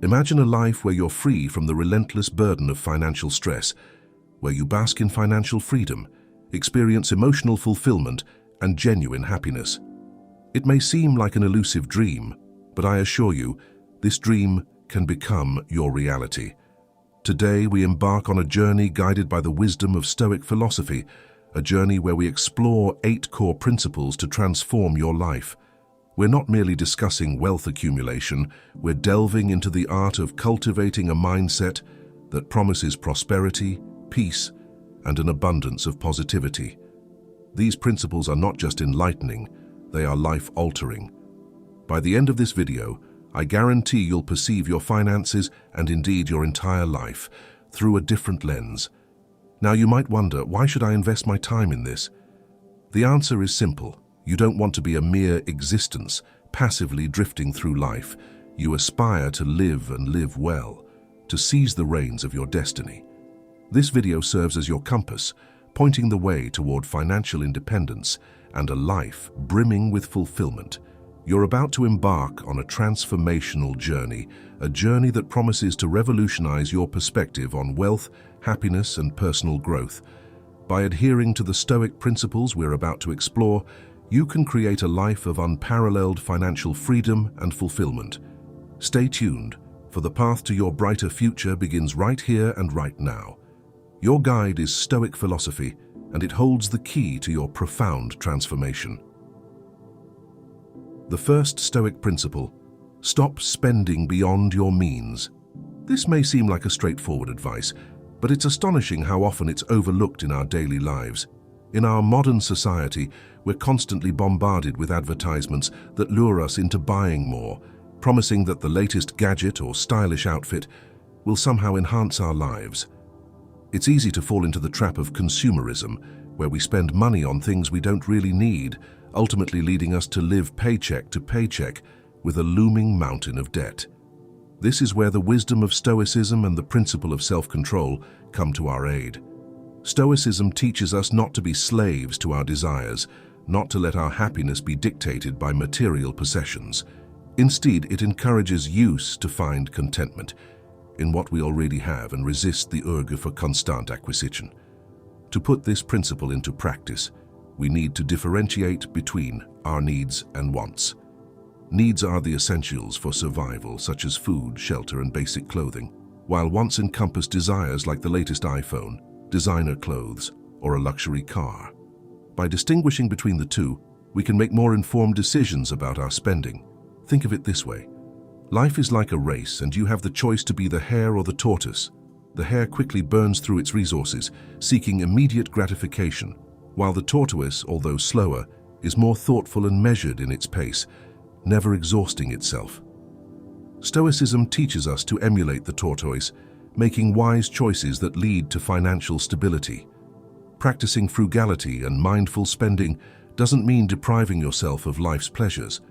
Imagine a life where you're free from the relentless burden of financial stress, where you bask in financial freedom, experience emotional fulfillment, and genuine happiness. It may seem like an elusive dream, but I assure you, this dream can become your reality. Today, we embark on a journey guided by the wisdom of Stoic philosophy, a journey where we explore 8 core principles to transform your life. We're not merely discussing wealth accumulation, we're delving into the art of cultivating a mindset that promises prosperity, peace, and an abundance of positivity. These principles are not just enlightening, they are life-altering. By the end of this video, I guarantee you'll perceive your finances and indeed your entire life through a different lens. Now you might wonder, why should I invest my time in this? The answer is simple. You don't want to be a mere existence, passively drifting through life. You aspire to live and live well, to seize the reins of your destiny. This video serves as your compass, pointing the way toward financial independence and a life brimming with fulfillment. You're about to embark on a transformational journey, a journey that promises to revolutionize your perspective on wealth, happiness, and personal growth. By adhering to the Stoic principles we're about to explore, you can create a life of unparalleled financial freedom and fulfillment. Stay tuned, for the path to your brighter future begins right here and right now. Your guide is Stoic philosophy, and it holds the key to your profound transformation. The first Stoic principle: stop spending beyond your means. This may seem like a straightforward advice, but it's astonishing how often it's overlooked in our daily lives. In our modern society, we're constantly bombarded with advertisements that lure us into buying more, promising that the latest gadget or stylish outfit will somehow enhance our lives. It's easy to fall into the trap of consumerism, where we spend money on things we don't really need, ultimately leading us to live paycheck to paycheck with a looming mountain of debt. This is where the wisdom of Stoicism and the principle of self-control come to our aid. Stoicism teaches us not to be slaves to our desires, not to let our happiness be dictated by material possessions. Instead, it encourages use to find contentment in what we already have and resist the urge for constant acquisition. To put this principle into practice, we need to differentiate between our needs and wants. Needs are the essentials for survival, such as food, shelter, and basic clothing, while wants encompass desires like the latest iPhone, designer clothes, or a luxury car. By distinguishing between the two, we can make more informed decisions about our spending. Think of it this way. Life is like a race, and you have the choice to be the hare or the tortoise. The hare quickly burns through its resources, seeking immediate gratification, while the tortoise, although slower, is more thoughtful and measured in its pace, never exhausting itself. Stoicism teaches us to emulate the tortoise, making wise choices that lead to financial stability. Practicing frugality and mindful spending doesn't mean depriving yourself of life's pleasures.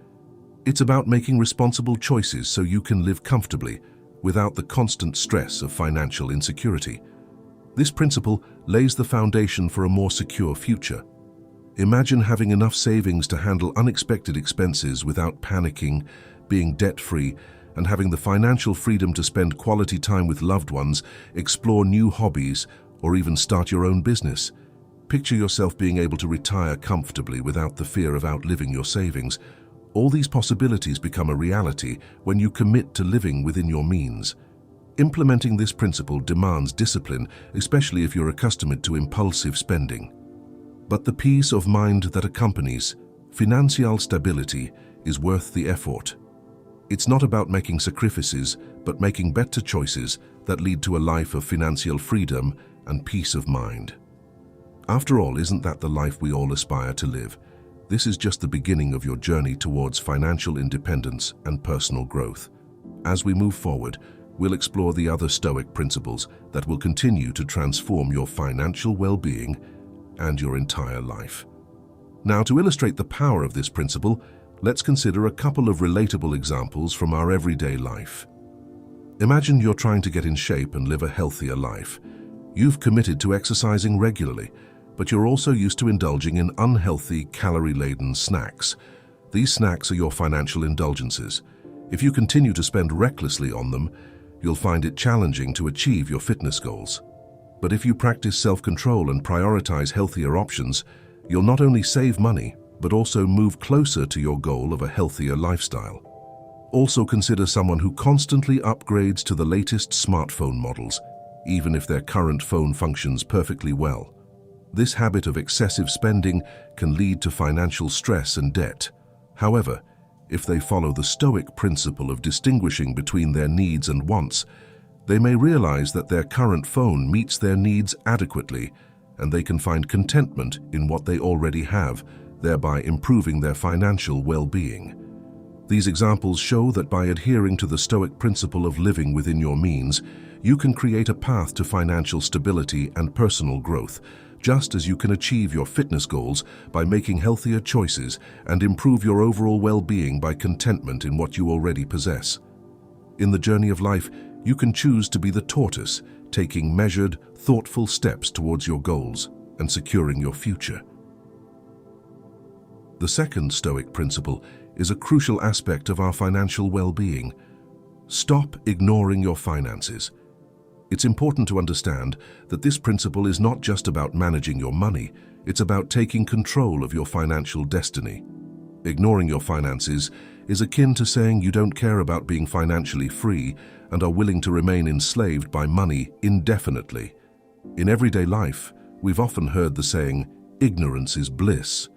It's about making responsible choices so you can live comfortably without the constant stress of financial insecurity. This principle lays the foundation for a more secure future. Imagine having enough savings to handle unexpected expenses without panicking, being debt-free, and having the financial freedom to spend quality time with loved ones, explore new hobbies, or even start your own business. Picture yourself being able to retire comfortably without the fear of outliving your savings. All these possibilities become a reality when you commit to living within your means. Implementing this principle demands discipline, especially if you're accustomed to impulsive spending. But the peace of mind that accompanies financial stability is worth the effort. It's not about making sacrifices, but making better choices that lead to a life of financial freedom and peace of mind. After all, isn't that the life we all aspire to live? This is just the beginning of your journey towards financial independence and personal growth. As we move forward, we'll explore the other Stoic principles that will continue to transform your financial well-being and your entire life. Now, to illustrate the power of this principle, let's consider a couple of relatable examples from our everyday life. Imagine you're trying to get in shape and live a healthier life. You've committed to exercising regularly, but you're also used to indulging in unhealthy, calorie-laden snacks. These snacks are your financial indulgences. If you continue to spend recklessly on them, you'll find it challenging to achieve your fitness goals. But if you practice self-control and prioritize healthier options, you'll not only save money, but also move closer to your goal of a healthier lifestyle. Also consider someone who constantly upgrades to the latest smartphone models, even if their current phone functions perfectly well. This habit of excessive spending can lead to financial stress and debt. However, if they follow the Stoic principle of distinguishing between their needs and wants, they may realize that their current phone meets their needs adequately, and they can find contentment in what they already have, thereby improving their financial well-being. These examples show that by adhering to the Stoic principle of living within your means, you can create a path to financial stability and personal growth, just as you can achieve your fitness goals by making healthier choices and improve your overall well-being by contentment in what you already possess. In the journey of life, you can choose to be the tortoise, taking measured, thoughtful steps towards your goals and securing your future. The second Stoic principle is a crucial aspect of our financial well-being. Stop ignoring your finances. It's important to understand that this principle is not just about managing your money, it's about taking control of your financial destiny. Ignoring your finances is akin to saying you don't care about being financially free and are willing to remain enslaved by money indefinitely. In everyday life, we've often heard the saying, "Ignorance is bliss."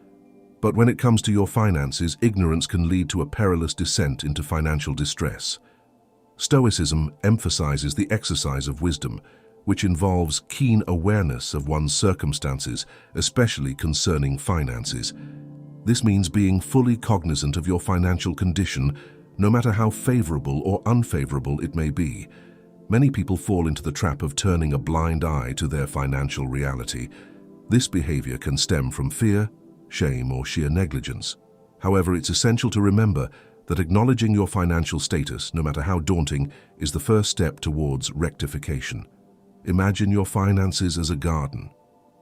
But when it comes to your finances, ignorance can lead to a perilous descent into financial distress. Stoicism emphasizes the exercise of wisdom, which involves keen awareness of one's circumstances, especially concerning finances. This means being fully cognizant of your financial condition, no matter how favorable or unfavorable it may be. Many people fall into the trap of turning a blind eye to their financial reality. This behavior can stem from fear, shame, or sheer negligence. However, it's essential to remember that acknowledging your financial status, no matter how daunting, is the first step towards rectification. Imagine your finances as a garden.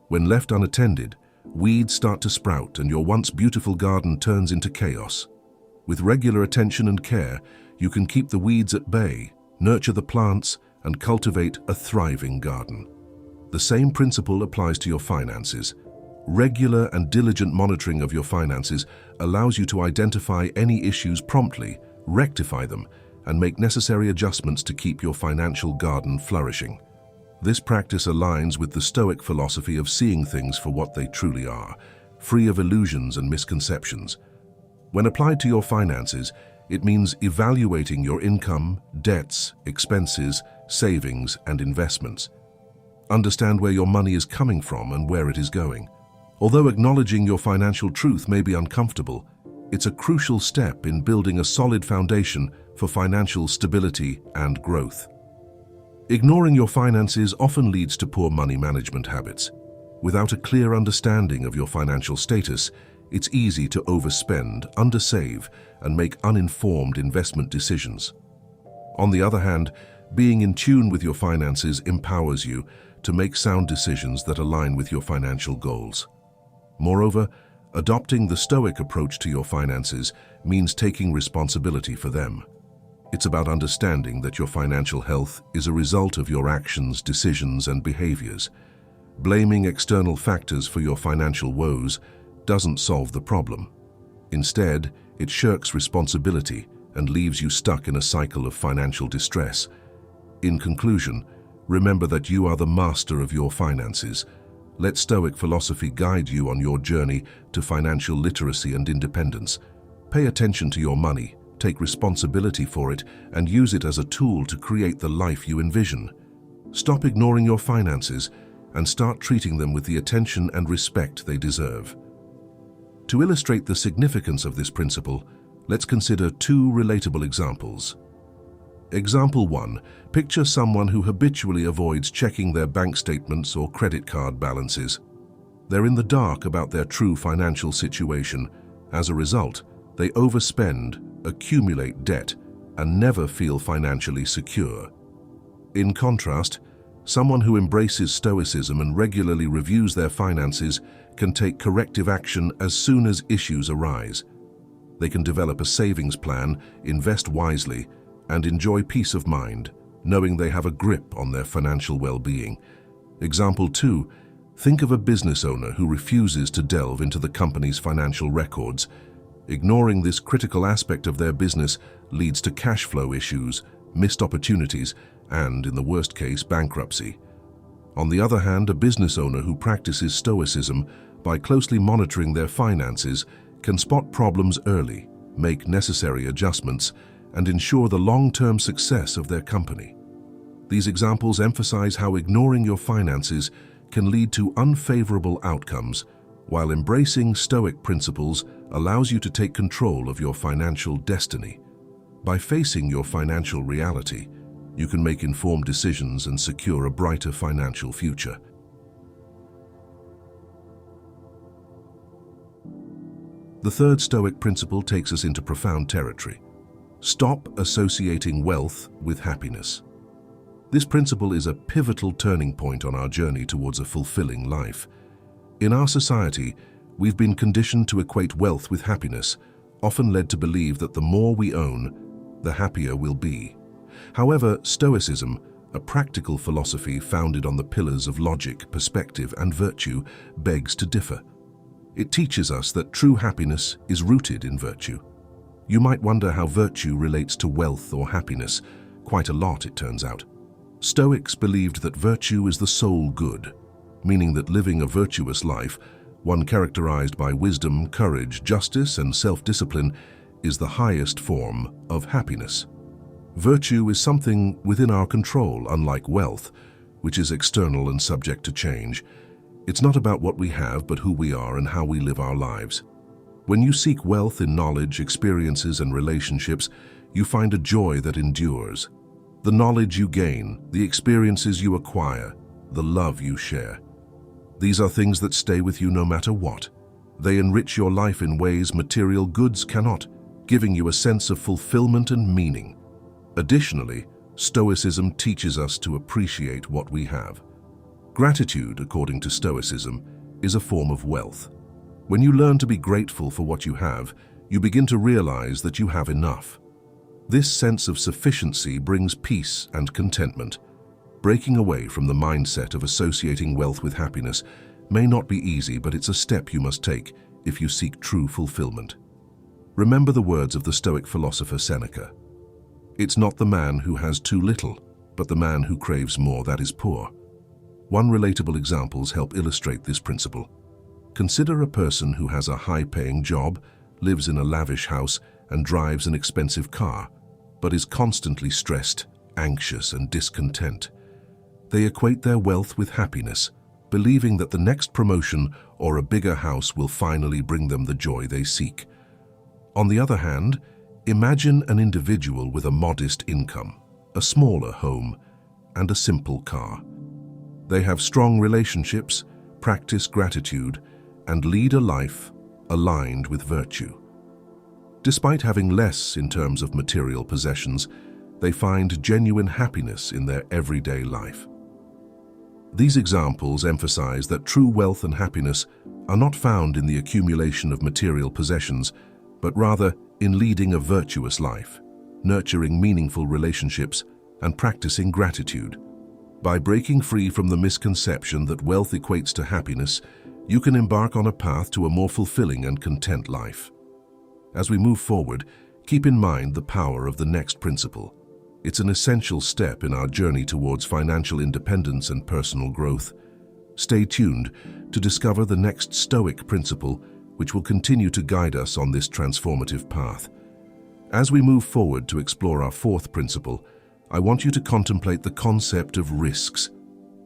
When left unattended, weeds start to sprout and your once beautiful garden turns into chaos. With regular attention and care, you can keep the weeds at bay, nurture the plants, and cultivate a thriving garden. The same principle applies to your finances. Regular and diligent monitoring of your finances allows you to identify any issues promptly, rectify them, and make necessary adjustments to keep your financial garden flourishing. This practice aligns with the Stoic philosophy of seeing things for what they truly are, free of illusions and misconceptions. When applied to your finances, it means evaluating your income, debts, expenses, savings, and investments. Understand where your money is coming from and where it is going. Although acknowledging your financial truth may be uncomfortable, it's a crucial step in building a solid foundation for financial stability and growth. Ignoring your finances often leads to poor money management habits. Without a clear understanding of your financial status, it's easy to overspend, undersave, and make uninformed investment decisions. On the other hand, being in tune with your finances empowers you to make sound decisions that align with your financial goals. Moreover, adopting the Stoic approach to your finances means taking responsibility for them. It's about understanding that your financial health is a result of your actions, decisions, and behaviors. Blaming external factors for your financial woes doesn't solve the problem. Instead, it shirks responsibility and leaves you stuck in a cycle of financial distress. In conclusion, remember that you are the master of your finances. Let Stoic philosophy guide you on your journey to financial literacy and independence. Pay attention to your money, take responsibility for it, and use it as a tool to create the life you envision. Stop ignoring your finances and start treating them with the attention and respect they deserve. To illustrate the significance of this principle, let's consider two relatable examples. Example 1. Picture someone who habitually avoids checking their bank statements or credit card balances. They're in the dark about their true financial situation. As a result, they overspend, accumulate debt, and never feel financially secure. In contrast, someone who embraces Stoicism and regularly reviews their finances can take corrective action as soon as issues arise. They can develop a savings plan, invest wisely, and enjoy peace of mind, knowing they have a grip on their financial well-being. Example 2. Think of a business owner who refuses to delve into the company's financial records. Ignoring this critical aspect of their business leads to cash flow issues, missed opportunities, and, in the worst case, bankruptcy. On the other hand, a business owner who practices Stoicism by closely monitoring their finances can spot problems early, make necessary adjustments, and ensure the long-term success of their company. These examples emphasize how ignoring your finances can lead to unfavorable outcomes, while embracing Stoic principles allows you to take control of your financial destiny. By facing your financial reality, you can make informed decisions and secure a brighter financial future. The third Stoic principle takes us into profound territory. Stop associating wealth with happiness. This principle is a pivotal turning point on our journey towards a fulfilling life. In our society, we've been conditioned to equate wealth with happiness, often led to believe that the more we own, the happier we'll be. However, Stoicism, a practical philosophy founded on the pillars of logic, perspective, and virtue, begs to differ. It teaches us that true happiness is rooted in virtue. You might wonder how virtue relates to wealth or happiness. Quite a lot, it turns out. Stoics believed that virtue is the sole good, meaning that living a virtuous life, one characterized by wisdom, courage, justice, and self-discipline, is the highest form of happiness. Virtue is something within our control, unlike wealth, which is external and subject to change. It's not about what we have, but who we are and how we live our lives. When you seek wealth in knowledge, experiences, and relationships, you find a joy that endures. The knowledge you gain, the experiences you acquire, the love you share. These are things that stay with you no matter what. They enrich your life in ways material goods cannot, giving you a sense of fulfillment and meaning. Additionally, Stoicism teaches us to appreciate what we have. Gratitude, according to Stoicism, is a form of wealth. When you learn to be grateful for what you have, you begin to realize that you have enough. This sense of sufficiency brings peace and contentment. Breaking away from the mindset of associating wealth with happiness may not be easy, but it's a step you must take if you seek true fulfillment. Remember the words of the Stoic philosopher Seneca. It's not the man who has too little, but the man who craves more that is poor. One relatable examples help illustrate this principle. Consider a person who has a high-paying job, lives in a lavish house, and drives an expensive car, but is constantly stressed, anxious, and discontent. They equate their wealth with happiness, believing that the next promotion or a bigger house will finally bring them the joy they seek. On the other hand, imagine an individual with a modest income, a smaller home, and a simple car. They have strong relationships, practice gratitude, and lead a life aligned with virtue. Despite having less in terms of material possessions, they find genuine happiness in their everyday life. These examples emphasize that true wealth and happiness are not found in the accumulation of material possessions, but rather in leading a virtuous life, nurturing meaningful relationships, and practicing gratitude. By breaking free from the misconception that wealth equates to happiness, you can embark on a path to a more fulfilling and content life. As we move forward, keep in mind the power of the next principle. It's an essential step in our journey towards financial independence and personal growth. Stay tuned to discover the next Stoic principle, which will continue to guide us on this transformative path. As we move forward to explore our fourth principle, I want you to contemplate the concept of risks.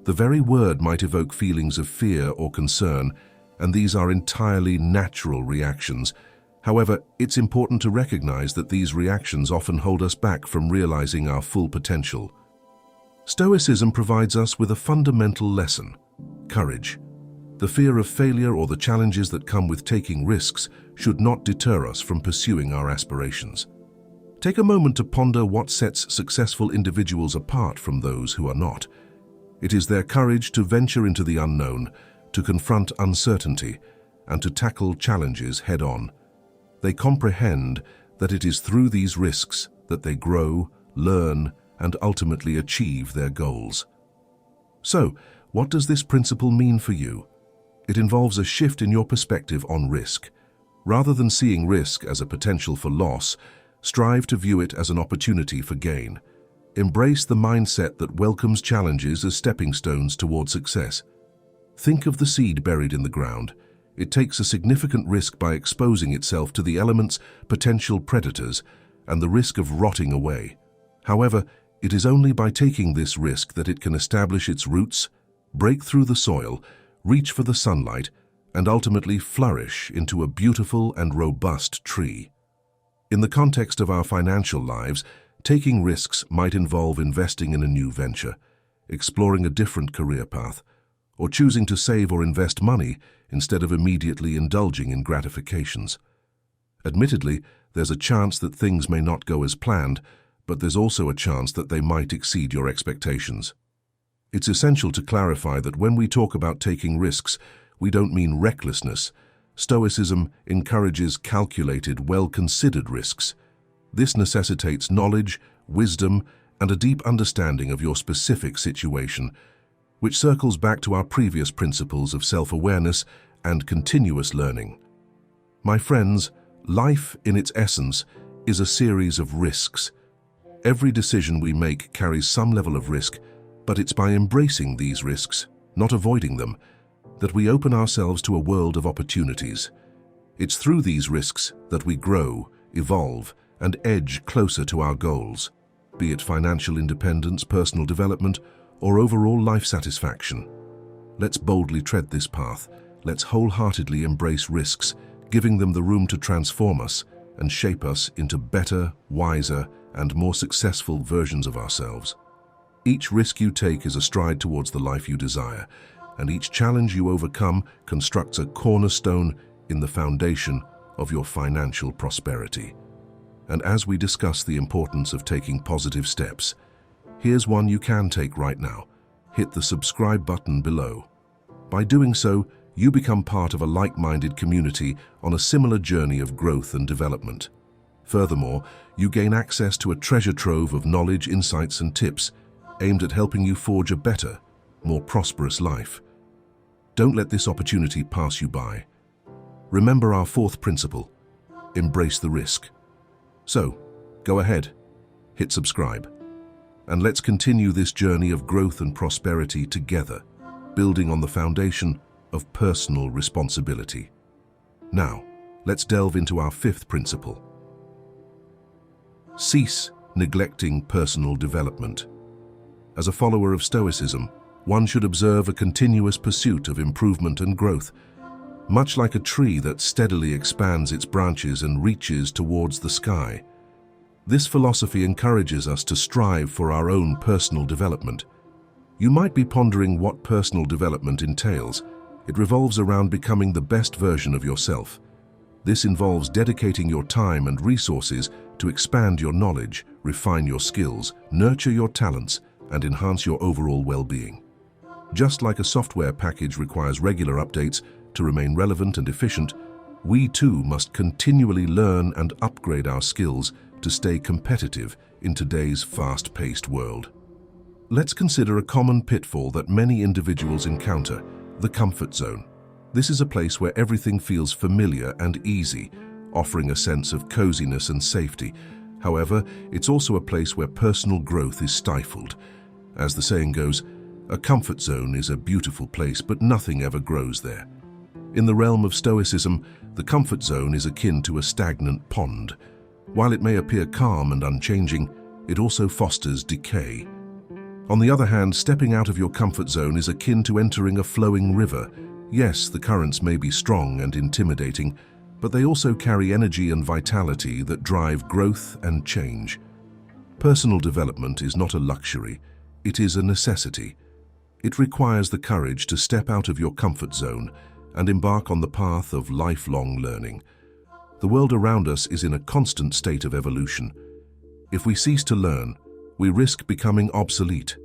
The very word might evoke feelings of fear or concern, and these are entirely natural reactions. However, it's important to recognize that these reactions often hold us back from realizing our full potential. Stoicism provides us with a fundamental lesson: courage. The fear of failure or the challenges that come with taking risks should not deter us from pursuing our aspirations. Take a moment to ponder what sets successful individuals apart from those who are not. It is their courage to venture into the unknown, to confront uncertainty, and to tackle challenges head-on. They comprehend that it is through these risks that they grow, learn, and ultimately achieve their goals. So, what does this principle mean for you? It involves a shift in your perspective on risk. Rather than seeing risk as a potential for loss, strive to view it as an opportunity for gain. Embrace the mindset that welcomes challenges as stepping stones toward success. Think of the seed buried in the ground. It takes a significant risk by exposing itself to the elements, potential predators, and the risk of rotting away. However, it is only by taking this risk that it can establish its roots, break through the soil, reach for the sunlight, and ultimately flourish into a beautiful and robust tree. In the context of our financial lives, taking risks might involve investing in a new venture, exploring a different career path, or choosing to save or invest money instead of immediately indulging in gratifications. Admittedly, there's a chance that things may not go as planned, but there's also a chance that they might exceed your expectations. It's essential to clarify that when we talk about taking risks, we don't mean recklessness. Stoicism encourages calculated, well-considered risks. This necessitates knowledge, wisdom, and a deep understanding of your specific situation, which circles back to our previous principles of self-awareness and continuous learning. My friends, life in its essence is a series of risks. Every decision we make carries some level of risk, but it's by embracing these risks, not avoiding them, that we open ourselves to a world of opportunities. It's through these risks that we grow, evolve, and edge closer to our goals, be it financial independence, personal development, or overall life satisfaction. Let's boldly tread this path. Let's wholeheartedly embrace risks, giving them the room to transform us and shape us into better, wiser, and more successful versions of ourselves. Each risk you take is a stride towards the life you desire, and each challenge you overcome constructs a cornerstone in the foundation of your financial prosperity. And as we discuss the importance of taking positive steps, here's one you can take right now. Hit the subscribe button below. By doing so, you become part of a like-minded community on a similar journey of growth and development. Furthermore, you gain access to a treasure trove of knowledge, insights, and tips aimed at helping you forge a better, more prosperous life. Don't let this opportunity pass you by. Remember our fourth principle: embrace the risk. So, go ahead, hit subscribe, and let's continue this journey of growth and prosperity together, building on the foundation of personal responsibility. Now, let's delve into our fifth principle. Cease neglecting personal development. As a follower of Stoicism, one should observe a continuous pursuit of improvement and growth, much like a tree that steadily expands its branches and reaches towards the sky. This philosophy encourages us to strive for our own personal development. You might be pondering what personal development entails. It revolves around becoming the best version of yourself. This involves dedicating your time and resources to expand your knowledge, refine your skills, nurture your talents, and enhance your overall well-being. Just like a software package requires regular updates to remain relevant and efficient, we too must continually learn and upgrade our skills to stay competitive in today's fast-paced world. Let's consider a common pitfall that many individuals encounter: the comfort zone. This is a place where everything feels familiar and easy, offering a sense of coziness and safety. However, it's also a place where personal growth is stifled. As the saying goes, a comfort zone is a beautiful place, but nothing ever grows there. In the realm of Stoicism, the comfort zone is akin to a stagnant pond. While it may appear calm and unchanging, it also fosters decay. On the other hand, stepping out of your comfort zone is akin to entering a flowing river. Yes, the currents may be strong and intimidating, but they also carry energy and vitality that drive growth and change. Personal development is not a luxury, it is a necessity. It requires the courage to step out of your comfort zone and embark on the path of lifelong learning. The world around us is in a constant state of evolution. If we cease to learn, we risk becoming obsolete,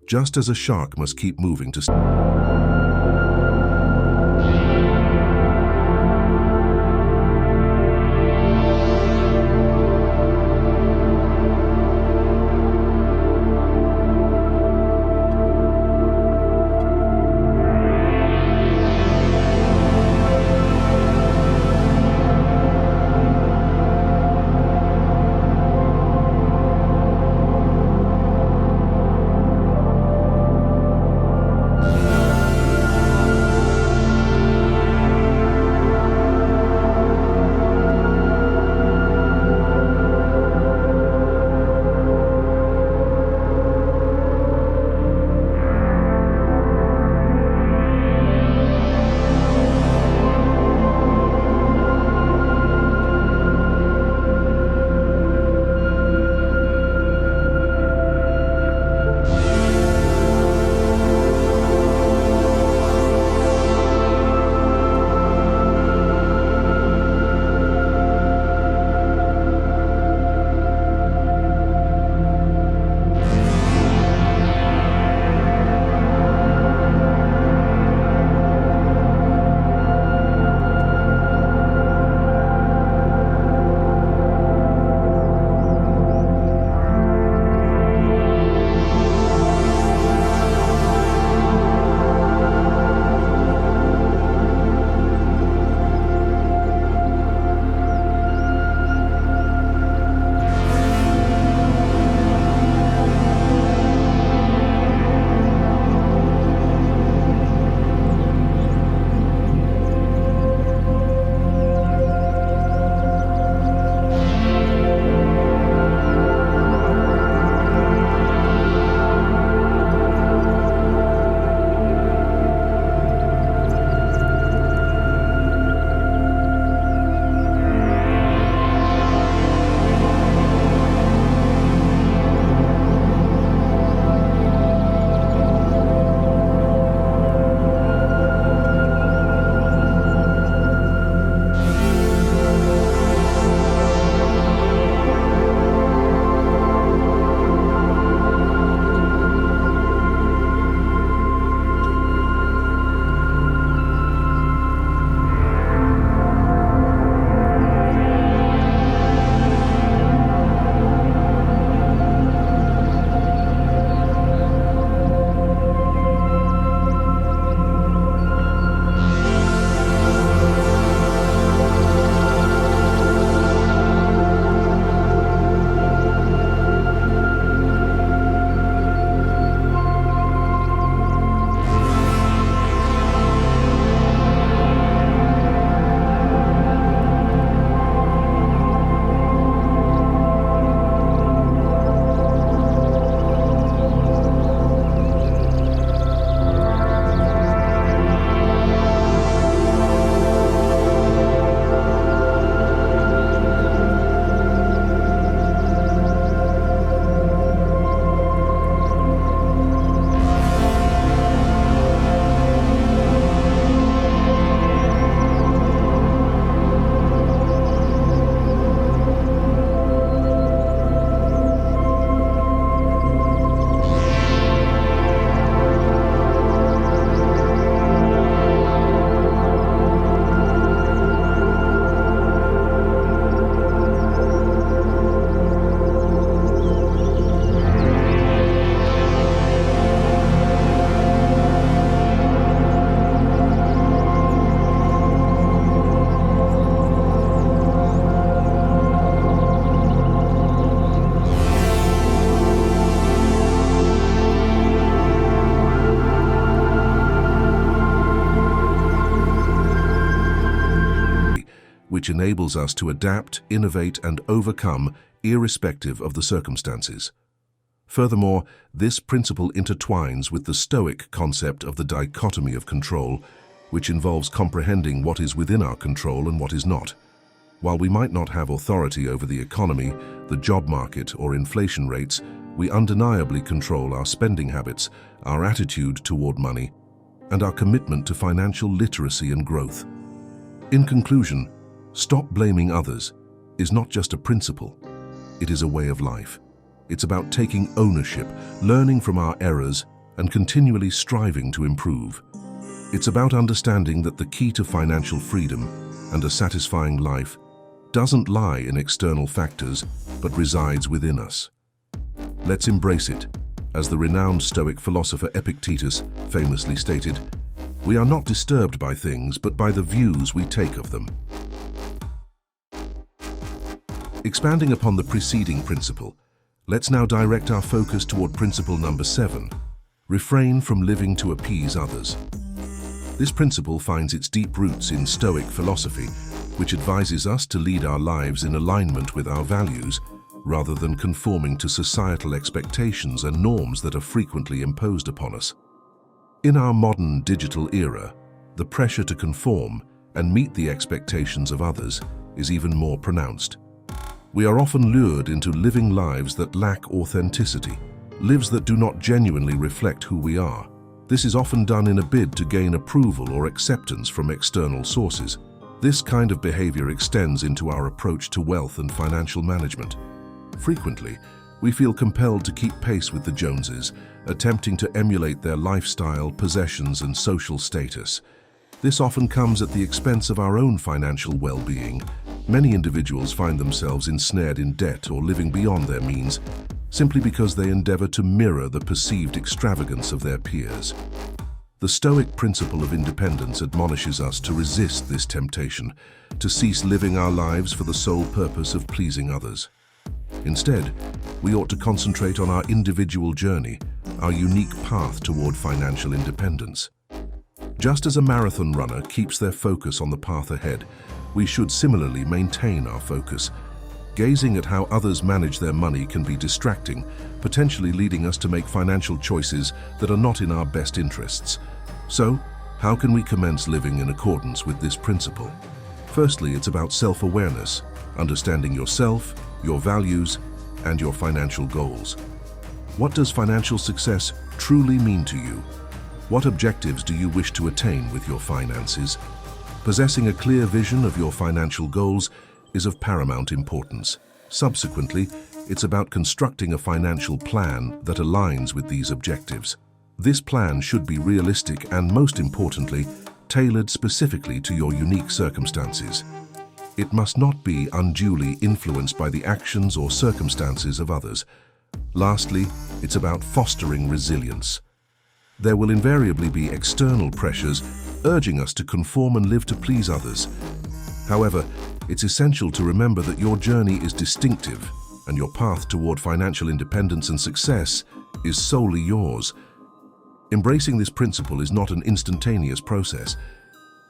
just as a shark must keep moving to which enables us to adapt, innovate, and overcome irrespective of the circumstances. Furthermore, this principle intertwines with the Stoic concept of the dichotomy of control, which involves comprehending what is within our control and what is not. While we might not have authority over the economy, the job market, or inflation rates, we undeniably control our spending habits, our attitude toward money, and our commitment to financial literacy and growth. In conclusion, stop blaming others is not just a principle, it is a way of life. It's about taking ownership, learning from our errors, and continually striving to improve. It's about understanding that the key to financial freedom and a satisfying life doesn't lie in external factors, but resides within us. Let's embrace it. As the renowned Stoic philosopher Epictetus famously stated, "We are not disturbed by things, but by the views we take of them." Expanding upon the preceding principle, let's now direct our focus toward principle number 7, refrain from living to appease others. This principle finds its deep roots in Stoic philosophy, which advises us to lead our lives in alignment with our values, rather than conforming to societal expectations and norms that are frequently imposed upon us. In our modern digital era, the pressure to conform and meet the expectations of others is even more pronounced. We are often lured into living lives that lack authenticity, lives that do not genuinely reflect who we are. This is often done in a bid to gain approval or acceptance from external sources. This kind of behavior extends into our approach to wealth and financial management. Frequently, we feel compelled to keep pace with the Joneses, attempting to emulate their lifestyle, possessions, and social status. This often comes at the expense of our own financial well-being. Many individuals find themselves ensnared in debt or living beyond their means, simply because they endeavor to mirror the perceived extravagance of their peers. The Stoic principle of independence admonishes us to resist this temptation, to cease living our lives for the sole purpose of pleasing others. Instead, we ought to concentrate on our individual journey, our unique path toward financial independence. Just as a marathon runner keeps their focus on the path ahead, we should similarly maintain our focus. Gazing at how others manage their money can be distracting, potentially leading us to make financial choices that are not in our best interests. So, how can we commence living in accordance with this principle? Firstly, it's about self-awareness, understanding yourself, your values, and your financial goals. What does financial success truly mean to you? What objectives do you wish to attain with your finances? Possessing a clear vision of your financial goals is of paramount importance. Subsequently, it's about constructing a financial plan that aligns with these objectives. This plan should be realistic and, most importantly, tailored specifically to your unique circumstances. It must not be unduly influenced by the actions or circumstances of others. Lastly, it's about fostering resilience. There will invariably be external pressures urging us to conform and live to please others. However, it's essential to remember that your journey is distinctive and your path toward financial independence and success is solely yours. Embracing this principle is not an instantaneous process.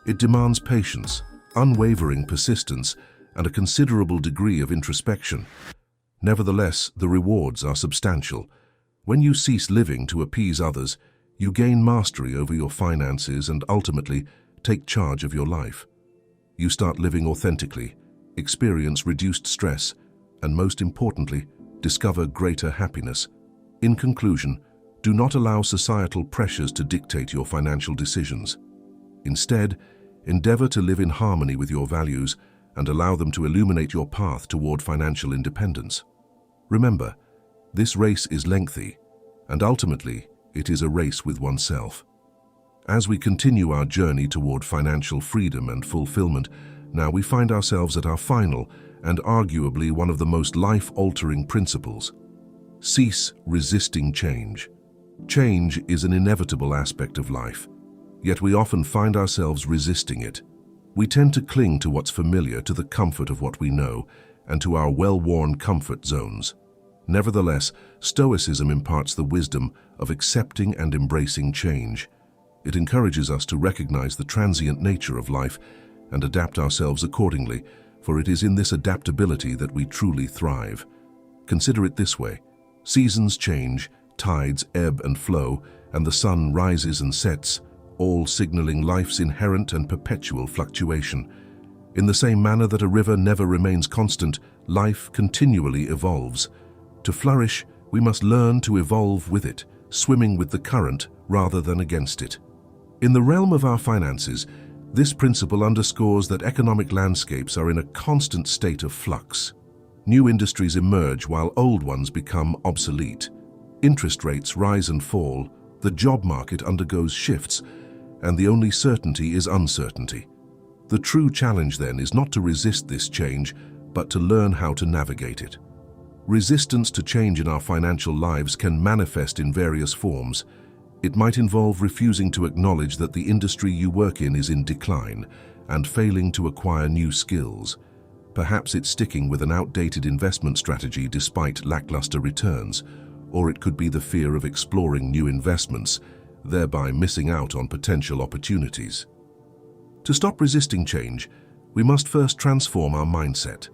It demands patience, unwavering persistence, and a considerable degree of introspection. Nevertheless, the rewards are substantial. When you cease living to appease others, you gain mastery over your finances and ultimately take charge of your life. You start living authentically, experience reduced stress, and most importantly, discover greater happiness. In conclusion, do not allow societal pressures to dictate your financial decisions. Instead, endeavor to live in harmony with your values and allow them to illuminate your path toward financial independence. Remember, this race is lengthy, and ultimately, it is a race with oneself. As we continue our journey toward financial freedom and fulfillment, now we find ourselves at our final and arguably one of the most life-altering principles. Cease resisting change. Change is an inevitable aspect of life, yet we often find ourselves resisting it. We tend to cling to what's familiar, to the comfort of what we know, and to our well-worn comfort zones. Nevertheless, Stoicism imparts the wisdom of accepting and embracing change. It encourages us to recognize the transient nature of life and adapt ourselves accordingly, for it is in this adaptability that we truly thrive. Consider it this way: seasons change, tides ebb and flow, and the sun rises and sets, all signaling life's inherent and perpetual fluctuation. In the same manner that a river never remains constant, life continually evolves. To flourish, we must learn to evolve with it, swimming with the current rather than against it. In the realm of our finances, this principle underscores that economic landscapes are in a constant state of flux. New industries emerge while old ones become obsolete. Interest rates rise and fall, the job market undergoes shifts, and the only certainty is uncertainty. The true challenge then is not to resist this change, but to learn how to navigate it. Resistance to change in our financial lives can manifest in various forms. It might involve refusing to acknowledge that the industry you work in is in decline and failing to acquire new skills. Perhaps it's sticking with an outdated investment strategy despite lackluster returns, or it could be the fear of exploring new investments, thereby missing out on potential opportunities. To stop resisting change, we must first transform our mindset.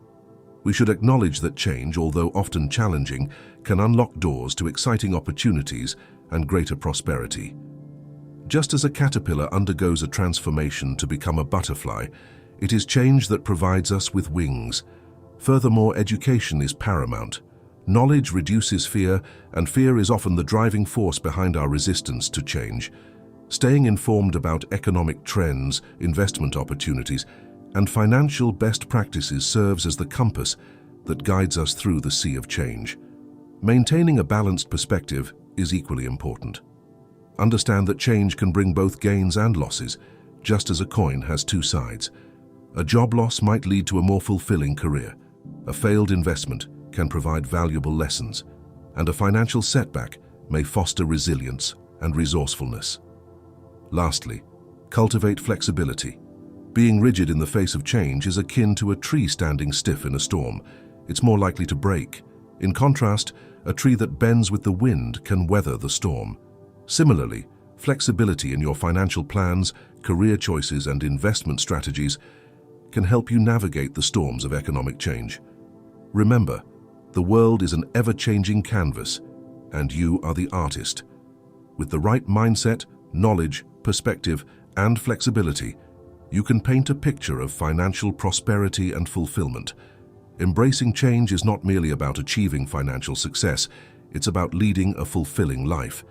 We should acknowledge that change, although often challenging, can unlock doors to exciting opportunities and greater prosperity. Just as a caterpillar undergoes a transformation to become a butterfly, it is change that provides us with wings. Furthermore, education is paramount. Knowledge reduces fear, and fear is often the driving force behind our resistance to change. Staying informed about economic trends, investment opportunities, and financial best practices serves as the compass that guides us through the sea of change. Maintaining a balanced perspective is equally important. Understand that change can bring both gains and losses, just as a coin has two sides. A job loss might lead to a more fulfilling career. A failed investment can provide valuable lessons, and a financial setback may foster resilience and resourcefulness. Lastly, cultivate flexibility. Being rigid in the face of change is akin to a tree standing stiff in a storm. It's more likely to break. In contrast, a tree that bends with the wind can weather the storm. Similarly, flexibility in your financial plans, career choices, and investment strategies can help you navigate the storms of economic change. Remember, the world is an ever-changing canvas, and you are the artist. With the right mindset, knowledge, perspective, and flexibility, you can paint a picture of financial prosperity and fulfillment. Embracing change is not merely about achieving financial success, it's about leading a fulfilling life.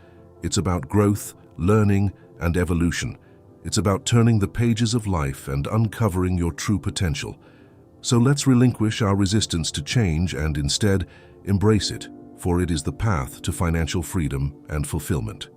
It's about growth, learning, and evolution. It's about turning the pages of life and uncovering your true potential. So let's relinquish our resistance to change and instead embrace it, for it is the path to financial freedom and fulfillment.